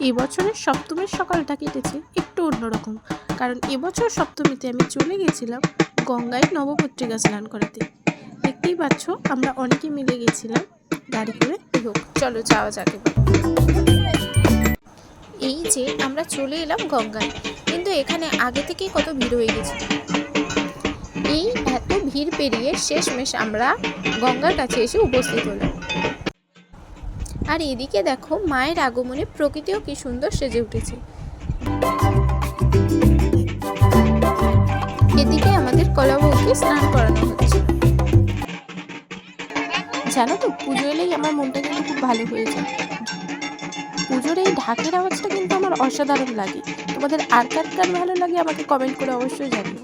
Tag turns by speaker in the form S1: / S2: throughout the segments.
S1: এবছরের সপ্তমীর সকালটা কেটেছে একটু অন্যরকম, কারণ এবছর সপ্তমীতে আমি চলে গেছিলাম গঙ্গায় নবপত্রিকা স্নান করাতে। দেখতেই পাচ্ছ আমরা অনেকে মিলে গেছিলাম গাড়ি করে। হোক চলো যাওয়া যাক এবার। এই যে আমরা চলে এলাম গঙ্গায়, কিন্তু এখানে আগে থেকেই কত ভিড় হয়ে গেছে। এই এত ভিড় পেরিয়ে শেষমেশ আমরা গঙ্গার কাছে এসে উপস্থিত হলাম। আর এদিকে দেখো মায়ের আগমনে প্রকৃতিও কি সুন্দর সেজে উঠেছে। এদিকে আমাদের কলাবউকে স্নান করানো হচ্ছে। জানো তো পুজো এলেই আমার মনটা কিন্তু খুব ভালো হয়ে যায়। পুজোর এই ঢাকের আওয়াজটা কিন্তু আমার অসাধারণ লাগে। তোমাদের আর কার কার ভালো লাগে আমাকে কমেন্ট করে অবশ্যই জানিও।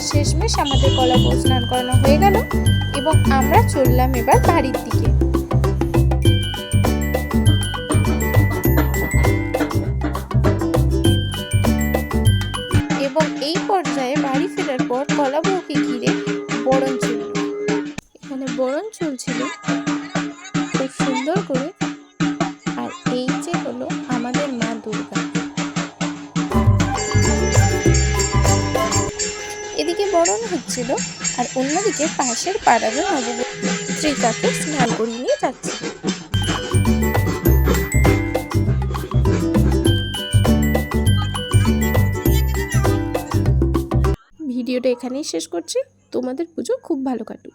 S1: শেষমেশ আমাদের কলাবউ স্নান করানো হয়ে গেল এবং আমরা চললাম এবার বাড়ির দিকে। এবং এই পর্যায়ে বাড়ি ফেরার পর কলাবউকে ঘিরে বরণ ছিল। এখানে বরণ চলছিল খুব সুন্দর করে। আর এই যে হলো আমাদের মা দুর্গা। এদিকে বরণ হচ্ছিল আর অন্যদিকে পাশের পাড়ারও নবপত্রিকাকে স্নান করিয়ে নিয়ে যাচ্ছে। ভিডিওটা এখানেই শেষ করছি। তোমাদের পুজো খুব ভালো কাটুক।